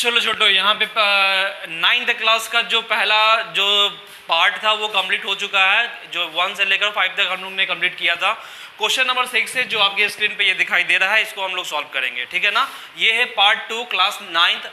चलो छोटो, यहाँ पे 9th क्लास का जो पहला जो पार्ट था वो कंप्लीट हो चुका है। जो 1 से लेकर 5 तक हम लोग ने कंप्लीट किया था। क्वेश्चन नंबर 6 है जो आपके स्क्रीन पे ये दिखाई दे रहा है, इसको हम लोग सॉल्व करेंगे, ठीक है ना। ये है पार्ट 2 क्लास 9th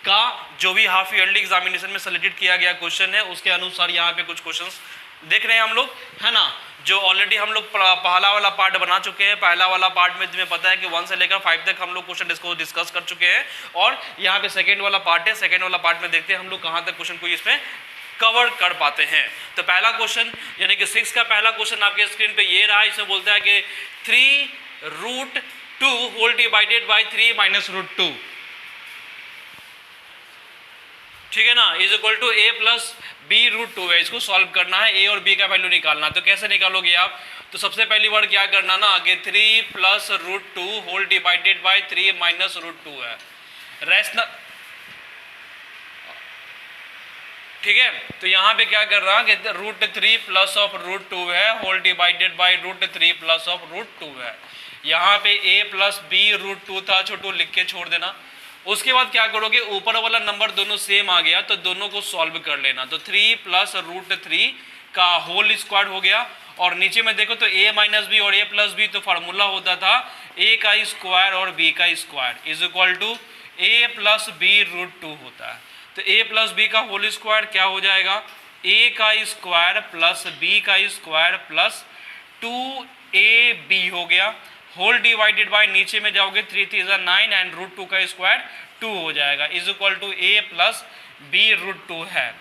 का जो भी हाफ ईयरली एग्जामिनेशन में सेलेक्टेड किया गया क्वेश्चन है, उसके अनुसार यहाँ पे कुछ क्वेश्चंस देख रहे हैं हम लोग, है ना। जो ऑलरेडी हम लोग पहला वाला पार्ट बना चुके हैं। पहला वाला पार्ट में तुम्हें पता है कि 1 से लेकर 5 तक हम लोग क्वेश्चन डिस्कस कर चुके हैं, और यहाँ पे सेकेंड वाला पार्ट है। सेकेंड वाला पार्ट में देखते हैं हम लोग कहाँ तक क्वेश्चन को इसमें कवर कर पाते हैं। तो पहला क्वेश्चन यानी कि 6 का पहला क्वेश्चन आपके स्क्रीन पे ये रहा। इसमें बोलता है कि 3√2 होल डिवाइडेड बाई 3 माइनस √2, ठीक है ना, is equal to a plus b √2 है। इसको सॉल्व करना है, a और b का वैल्यू निकालना। तो कैसे निकालोगे आप? तो सबसे पहली बार क्या करना ना, आगे 3 plus √2 whole divided by 3 minus √2 है, रैशनल, ठीक है। तो यहाँ पे क्या कर रहा है कि √3 प्लस ऑफ √2 है whole divided by √3 plus of √2 है। यहाँ पे a प्लस b √2 था, छोटू लिख के छोड़ देना। उसके बाद क्या करोगे, ऊपर वाला नंबर दोनों सेम आ गया तो दोनों को सॉल्व कर लेना। तो 3 प्लस √3 का होल स्क्वायर हो गया, और नीचे में देखो तो a माइनस बी और a प्लस बी, तो फार्मूला होता था a का स्क्वायर और b का square is equal to a plus b √2 होता है। तो a प्लस बी का होल स्क्वायर क्या हो जाएगा, a का स्क्वायर प्लस b का स्क्वायर प्लस 2ab हो गया, होल डिवाइडेड बाय नीचे में जाओगे 3 3 9 एंड √2 का स्क्वायर 2 हो जाएगा, is equal to a plus b √2 है।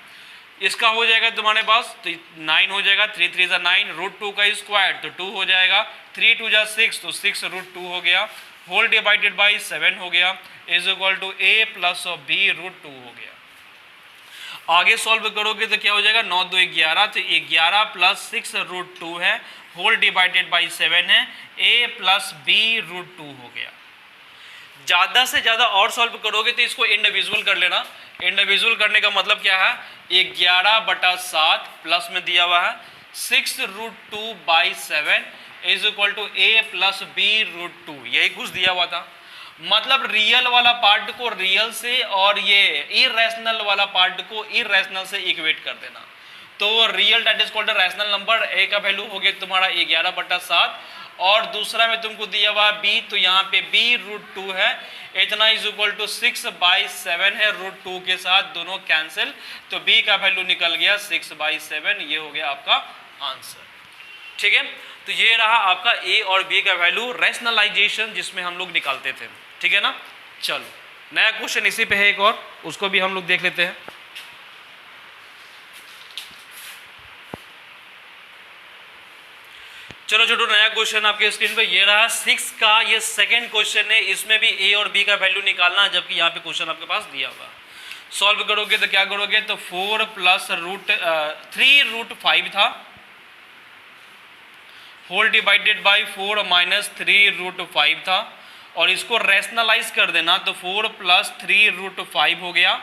इसका हो जाएगा तुम्हारे पास तो 9 हो जाएगा, 3 3 9, √2 का स्क्वायर तो 2 हो जाएगा, 3 2 6 तो 6 √2 हो गया, होल डिवाइडेड बाई 7 हो गया, is equal to a plus और b √2 हो गया। आगे सॉल्व करोगे तो क्या हो जाएगा, 9 2 11, तो 11 प्लस 6 √2 है, होल डिवाइडेड बाई 7 है, a प्लस b √2 हो गया। ज़्यादा से ज़्यादा और सॉल्व करोगे तो इसको इंडिविजुअल कर लेना। इंडिविजुअल करने का मतलब क्या है, 11/7 प्लस में दिया हुआ है 6√2 by 7 is equal to a plus b √2, यही कुछ दिया हुआ था। मतलब रियल वाला पार्ट को रियल से और ये इरेशनल वाला पार्ट को इरेशनल से इक्वेट कर देना। तो real that is called rational number, a का वैल्यू हो गया तुम्हारा 11/7, और दूसरा में तुमको दिया हुआ b, तो यहाँ पे b √2 है, इतना इज इक्वल टू 6/7 है, √2 के साथ दोनों कैंसिल, तो b का वैल्यू निकल गया 6/7, ये हो गया आपका आंसर, ठीक है। तो ये रहा आपका a और b का वैल्यू रैशनलाइजेशन जिसमें हम लोग निकालते थे, ठीक है ना। चलो नया क्वेश्चन इसी पे है एक और, उसको भी हम लोग देख लेते हैं। चलो छोटो, नया क्वेश्चन आपके स्क्रीन पे ये रहा 6 का, ये सेकंड क्वेश्चन है। इसमें भी a और b का वैल्यू निकालना है, जबकि यहाँ पे क्वेश्चन आपके पास दिया हुआ। सॉल्व करोगे तो क्या करोगे, तो 4 प्लस 3√5 था, होल डिवाइडेड बाई 4 माइनस 3√5 था, और इसको रैशनलाइज कर देना तो 4 प्लस 3√5 हो गया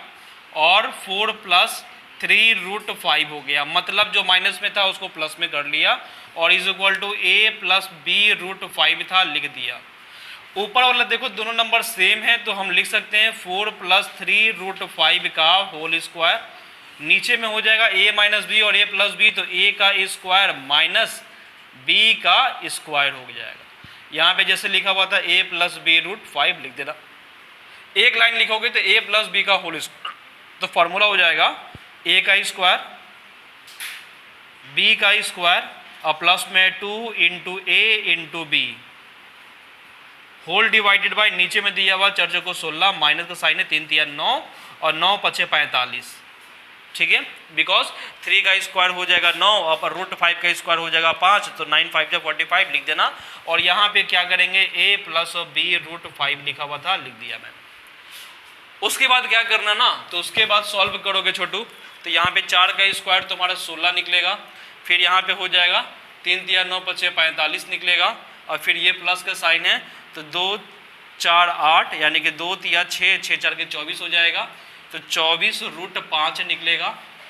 और 4 प्लस 3√5 हो गया। मतलब जो माइनस में था उसको प्लस में कर लिया, और is equal to a plus b √5 था, लिख दिया। ऊपर वाला देखो दोनों नंबर सेम है, तो हम लिख सकते हैं 4 प्लस 3√5 का होल स्क्वायर, नीचे में हो जाएगा a माइनस बी और a प्लस बी, तो a का स्क्वायर माइनस b का स्क्वायर हो जाएगा। यहाँ पे जैसे लिखा हुआ था a प्लस b √5 लिख देना। एक लाइन लिखोगे तो a प्लस b का होल स्क्वायर, तो फॉर्मूला हो जाएगा a का स्क्वायर b का स्क्वायर और प्लस में 2 into a into B, whole divided by नीचे में दिया हुआ 4 को 16, माइनस का साइन है 3 3 9 और 9 5 45, ठीक है। बिकॉज 3 का स्क्वायर हो जाएगा 9 और √5 का स्क्वायर हो जाएगा 5, तो 9 5 45 लिख देना। और यहाँ पे क्या करेंगे, a प्लस b √5 लिखा हुआ था, लिख दिया मैंने। उसके बाद क्या करना ना, तो उसके बाद सॉल्व करोगे छोटू, तो यहाँ पे 4 का स्क्वायर तुम्हारा 16 निकलेगा, फिर यहाँ पे हो जाएगा 3 3 9 5 45 निकलेगा, और फिर ये प्लस का साइन है तो 2 4 8 यानी कि 2 3 6 6 4 के 24 हो जाएगा, तो 24√5 निकलेगा।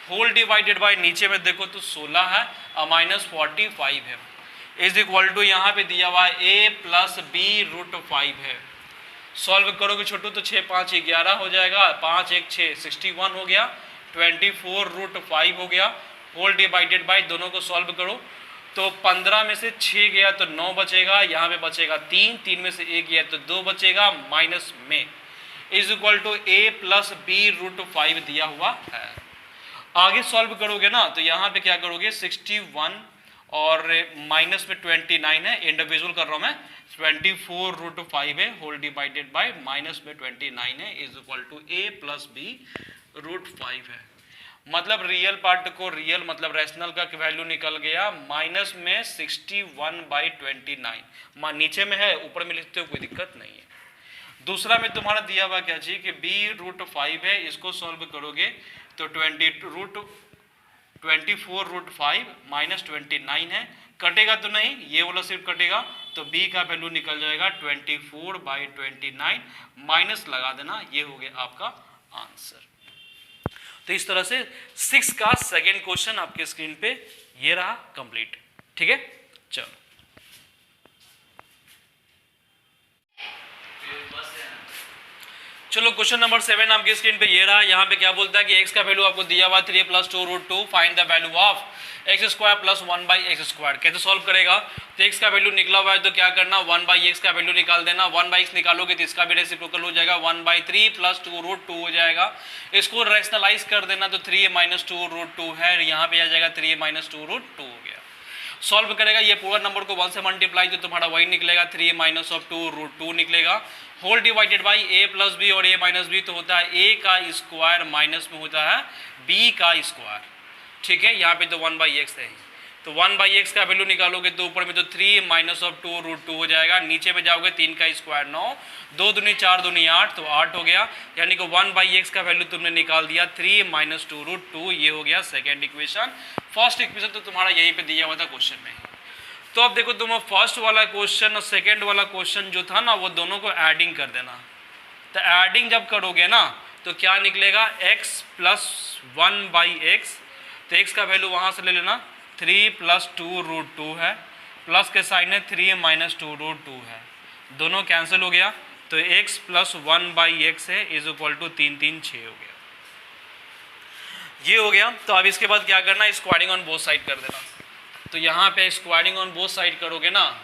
होल डिवाइडेड बाय नीचे में देखो तो 16 है और माइनस 45 है, इज इक्वल टू यहाँ पे दिया हुआ है a प्लस b √5 है, सॉल्व करोगे छोटू तो 6 5 11 हो जाएगा, 5 1 6 61 हो गया, 24√5 हो गया, होल डिवाइडेड बाय, दोनों को सॉल्व करो तो 15 में से 6 गया तो 9 बचेगा, यहाँ पे बचेगा 3, 3 में से 1 गया तो 2 बचेगा, माइनस में is equal to a plus b√5 दिया हुआ है। आगे सॉल्व करोगे ना तो यहाँ पे क्या करोगे 61 और माइनस में 29 है, इंडिविजुअल कर रहा हूँ मैं, 24√5 है, होल डिवाइडेड बाय माइनस में 29 है, is equal to a plus b√5 है। मतलब रियल पार्ट को रियल मतलब रैशनल का वैल्यू निकल गया, माइनस में 61/29, नीचे में है ऊपर में लिखते हो कोई दिक्कत नहीं है। दूसरा में तुम्हारा दिया हुआ क्या चाहिए कि b√5 है, इसको सॉल्व करोगे तो 24√5 माइनस 29 है, कटेगा तो नहीं, ये वाला सिर्फ कटेगा तो b का वैल्यू निकल जाएगा 24/29, माइनस लगा देना, ये हो गया आपका आंसर। तो इस तरह से 6 का सेकेंड क्वेश्चन आपके स्क्रीन पे ये रहा कंप्लीट। ठीक है, चलो चलो क्वेश्चन नंबर 7 आपके स्क्रीन पे ये रहा। यहाँ पे क्या बोलता है कि x का वैल्यू आपको दिया हुआ 3 + 2√2, find the value of x² + 1/x²। कैसे सॉल्व करेगा, तो x का वैल्यू निकला हुआ है तो क्या करना 1/x का वैल्यू निकाल देना, 1/x निकालोगे तो इसका भी रेसिप्रोकल हो जाएगा, 1/3 + 2√2 हो जाएगा। इसको रैशनलाइज कर देना तो 3a - 2√2 है, यहाँ पे आ जाएगा 3a - 2√2 हो गया। सॉल्व करेगा ये पूरा नंबर को 1 से मल्टीप्लाई तो तुम्हारा वही निकलेगा, 3 - 2√2 निकलेगा, whole divided by a + b और a - b तो होता है a का स्क्वायर माइनस में होता है b का स्क्वायर। ठीक है, यहाँ पे तो 1/x है, तो 1/x का वैल्यू निकालोगे तो ऊपर में तो 3 - 2√2 हो जाएगा, नीचे में जाओगे 3 का स्क्वायर 9, 2 दूनी 4 दूनी 8 तो 8 हो गया, यानी कि 1/x का वैल्यू तुमने निकाल दिया 3 - 2√2, ये हो गया सेकेंड इक्वेशन। फर्स्ट इक्वेशन तो तुम्हारा यहीं पे दिया हुआ था क्वेश्चन में। तो अब देखो तुम फर्स्ट वाला क्वेश्चन और सेकेंड वाला क्वेश्चन जो था ना वो दोनों को एडिंग कर देना। तो एडिंग जब करोगे ना तो क्या निकलेगा x + 1/x, तो x का वैल्यू वहाँ से ले लेना 3 + 2√2 है, प्लस के साइन है 3 - 2√2 है, दोनों कैंसिल हो गया तो x + 1/x है इज इक्वल टू 3 3 6 हो गया, ये हो गया। तो अब इसके बाद क्या करना, स्क्वायरिंग ऑन बोथ साइड कर देना। तो यहाँ पे स्क्वायरिंग ऑन बोथ साइड करोगे ना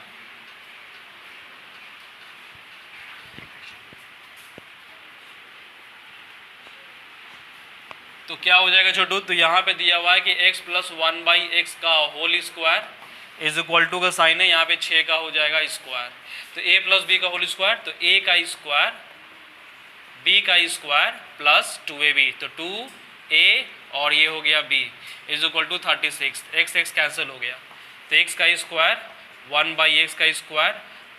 तो क्या हो जाएगा छोटू, तो यहाँ पे दिया हुआ है कि x + 1/x का whole square is equal to का साइन है यहाँ पे 6 का हो जाएगा स्क्वायर, तो a + b का होल स्क्वायर, तो a का स्क्वायर b का स्क्वायर प्लस 2ab, तो 2a और ये हो गया b is equal to 36, x cancel हो गया, तो x का स्क्वायर 1/x का स्क्वायर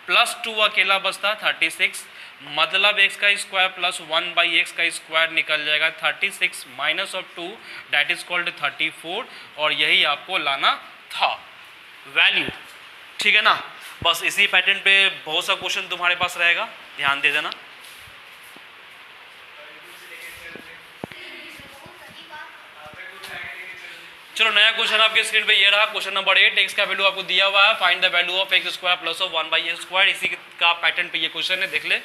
प्लस 2 अकेला बचता 36, मतलब x का स्क्वायर प्लस 1/x का स्क्वायर निकल जाएगा 36 minus of 2 that is called 34, और यही आपको लाना था वैल्यू। ठीक है ना, बस इसी पैटर्न पे बहुत सा क्वेश्चन तुम्हारे पास रहेगा, ध्यान दे देना। चलो नया क्वेश्चन आपके स्क्रीन पे ये रहा, क्वेश्चन नंबर 8, x का वैल्यू आपको दिया हुआ है, find the value of x² + 1/x²। इसी का पैटर्न पे ये क्वेश्चन है, देख ले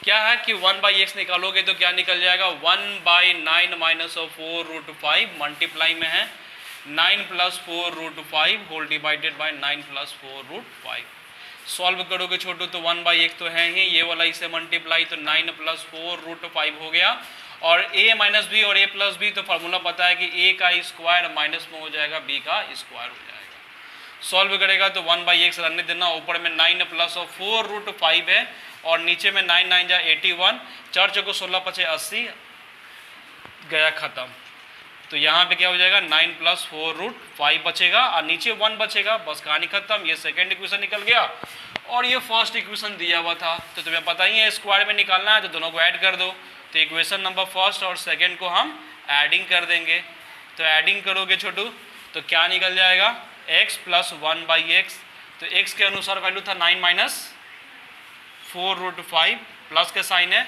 क्या है कि 1/x निकालोगे तो क्या निकल जाएगा 1/9 - 4√5 मल्टीप्लाई में है 9 + 4√5 होल डिवाइडेड बाय 9 + 4√5। सॉल्व करोगे छोटू तो 1/x तो है ही, ये वाला इसे मल्टीप्लाई तो 9 + 4√5 हो गया, और a - b और a + b तो फार्मूला पता है कि a का स्क्वायर माइनस में हो जाएगा b का स्क्वायर हो जाएगा। सॉल्व करेगा तो 1/x रहने देना, ऊपर में 9 + 4√5 है और नीचे में 9 9 जा 81, 4 चौको 16 5 80 गया खत्म। तो यहाँ पे क्या हो जाएगा 9 + 4√5 बचेगा और नीचे 1 बचेगा, बस कहानी खत्म। ये सेकेंड इक्वेशन निकल गया और ये फर्स्ट इक्वेशन दिया हुआ था, तो तुम्हें पता ही है स्क्वायर में निकालना है तो दोनों को ऐड कर दो। तो इक्वेशन नंबर फर्स्ट और सेकेंड को हम एडिंग कर देंगे, तो एडिंग करोगे छोटू तो क्या निकल जाएगा x + 1/x, तो x के अनुसार वैल्यू था 9 - 4√5 प्लस के साइन है,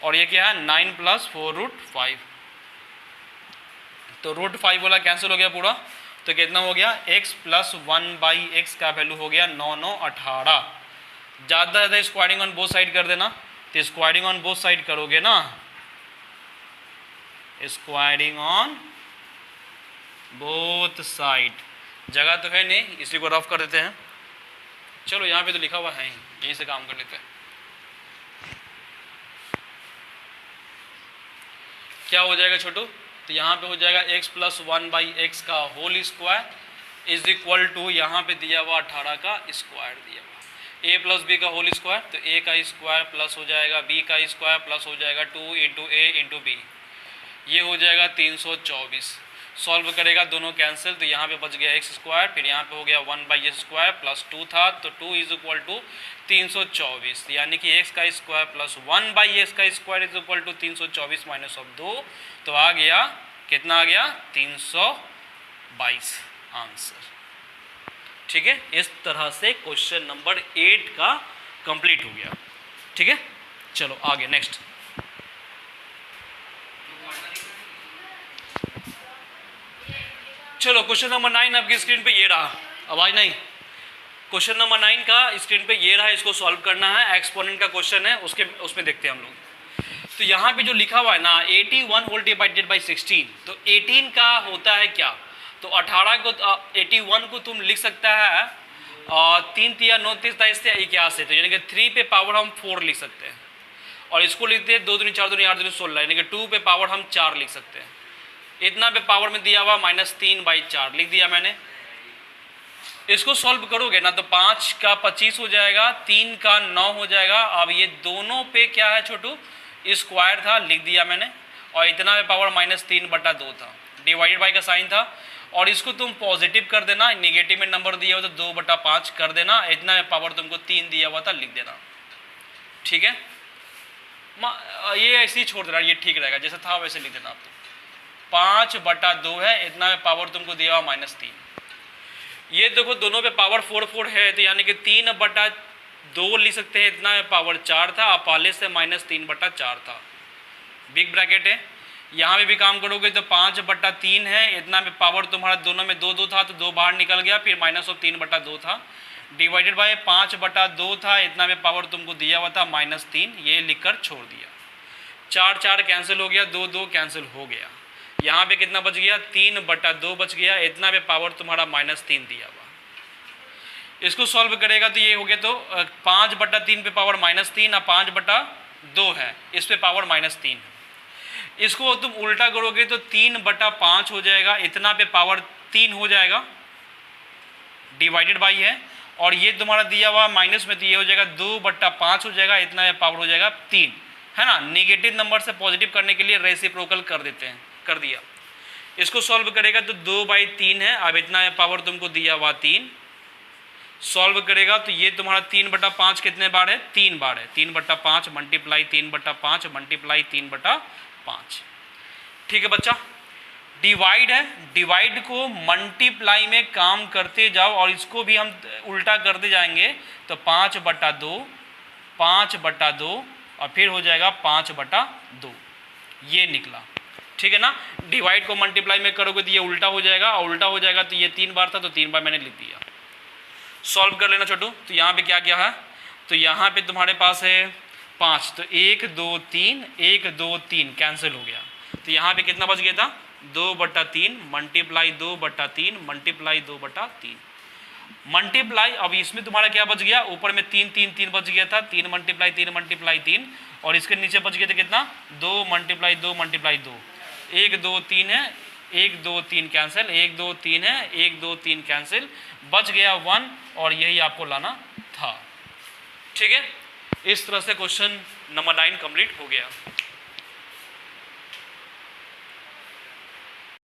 और ये क्या है 9 + 4√5, तो √5 वाला कैंसिल हो गया पूरा, तो कितना हो गया x + 1/x का वैल्यू हो गया 9 9 18। ज़्यादा ज़्यादा स्क्वायरिंग ऑन बोथ साइड कर देना, तो स्क्वायरिंग ऑन बोथ साइड करोगे ना, स्क्वायरिंग ऑन बोथ साइड, जगह तो है नहीं इसी को रफ कर देते हैं। चलो यहाँ पे तो लिखा हुआ है ही, यहीं से काम कर लेते हैं। क्या हो जाएगा छोटू, तो यहाँ पे हो जाएगा x प्लस 1/x का whole square is equal to, यहाँ पे दिया हुआ 18 का स्क्वायर दिया हुआ, a प्लस बी का होल स्क्वायर, तो a का स्क्वायर प्लस हो जाएगा b का स्क्वायर प्लस हो जाएगा 2 इंटू a इंटू बी, ये हो जाएगा 324। सॉल्व करेगा दोनों कैंसिल, तो यहाँ पे बच गया एक्स स्क्वायर, फिर यहाँ पे हो गया 1/s स्क्वायर प्लस 2 था, तो 2 इज इक्वल टू 324, यानी कि x का स्क्वायर प्लस 1/s का square is equal to 324 minus of 2, तो आ गया कितना आ गया 322 आंसर। ठीक है, इस तरह से क्वेश्चन नंबर 8 का कंप्लीट हो गया। ठीक है, चलो आगे नेक्स्ट। चलो क्वेश्चन नंबर 9 आपकी स्क्रीन पे ये रहा, आवाज नहीं, क्वेश्चन नंबर 9 का स्क्रीन पे ये रहा, इसको सॉल्व करना है, एक्सपोनेंट का क्वेश्चन है, उसमें देखते हैं हम लोग। तो यहाँ पे जो लिखा हुआ है ना 81 होल डिवाइडेड बाई 16, तो 18 का होता है क्या, तो 18 को 81 को तुम लिख सकता है 3 तिया 9 30 81, तो यानी कि 3 पे पावर हम 4 लिख सकते हैं, और इसको लिखते हैं 2 दूनी 4 दूनी 8 दूनी 16, यानी कि 2 पे पावर हम 4 लिख सकते हैं। इतना पे पावर में दिया हुआ -3/4 लिख दिया मैंने। इसको सॉल्व करोगे ना तो 5 का 25 हो जाएगा, 3 का 9 हो जाएगा। अब ये दोनों पे क्या है छोटू, स्क्वायर था, लिख दिया मैंने, और इतना पे पावर -3/2 था, डिवाइडेड बाई का साइन था, और इसको तुम पॉजिटिव कर देना, नेगेटिव में नंबर दिया हुआ तो 2/5 कर देना, इतना पे पावर तुमको 3 दिया हुआ था, लिख देना। ठीक है, ये ऐसे ही छोड़ देना, ये ठीक रहेगा, जैसे था वैसे लिख देना। आप 5/2 है, इतना में पावर तुमको दिया हुआ -3। ये देखो दोनों पे पावर 4 है, तो यानी कि 3/2 लिख सकते हैं, इतना में पावर 4 था, और पहले से -3/4 था, बिग ब्रैकेट है। यहाँ पे भी काम करोगे तो 5/3 है, इतना में पावर तुम्हारा दोनों में 2 था, तो 2 बाहर निकल गया, फिर -3/2 था, डिवाइडेड बाय 5/2 था, इतना में पावर तुमको दिया हुआ था -3, ये लिखकर छोड़ दिया। 4 4 कैंसिल हो गया, 2 2 कैंसिल हो गया, यहाँ पे कितना बच गया 3/2 बच गया, इतना पे पावर तुम्हारा -3 दिया हुआ। इसको सॉल्व करेगा तो ये हो गया, तो 5/3 पे पावर -3 और 5/2 है, इस पे पावर -3 है। इसको तुम उल्टा करोगे तो 3/5 हो जाएगा, इतना पे पावर 3 हो जाएगा, डिवाइडेड बाई है, और ये तुम्हारा दिया हुआ माइनस में, तो ये हो जाएगा 2/5 हो जाएगा, इतना पे पावर हो जाएगा 3, है ना। नेगेटिव नंबर से पॉजिटिव करने के लिए रेसिप्रोकल कर देते हैं, कर दिया। इसको सॉल्व करेगा तो 2/3 है, अब इतना पावर तुमको दिया हुआ 3, सॉल्व करेगा तो ये तुम्हारा 3/5 कितने बार है, 3 बार है, 3/5 मल्टीप्लाई 3/5 मल्टीप्लाई 3/5। ठीक है बच्चा, डिवाइड है, डिवाइड को मल्टीप्लाई में काम करते जाओ, और इसको भी हम उल्टा करते जाएंगे, तो 5/2 5/2 और फिर हो जाएगा 5/2, ये निकला। ठीक है ना, डिवाइड को मल्टीप्लाई में करोगे तो ये उल्टा हो जाएगा, और उल्टा हो जाएगा तो ये 3 बार था, तो 3 बार मैंने लिख दिया। सॉल्व कर लेना छोटू, तो यहाँ पे क्या क्या है, तो यहाँ पे तुम्हारे पास है 5, तो 1 2 3 1 2 3 कैंसिल हो गया, तो यहाँ पे कितना बच गया था 2/3 मल्टीप्लाई 2/3 मल्टीप्लाई 2/3 मल्टीप्लाई। अब इसमें तुम्हारा क्या बच गया, ऊपर में 3 3 3 बच गया था, 3 मल्टीप्लाई 3 मल्टीप्लाई 3, और इसके नीचे बच गया था कितना 2 मल्टीप्लाई 2 मल्टीप्लाई 2, 1 2 3 है, 1 2 3 कैंसिल, 1 2 3 है, 1 2 3 कैंसिल, बच गया 1, और यही आपको लाना था। ठीक है, इस तरह से क्वेश्चन नंबर 9 कंप्लीट हो गया।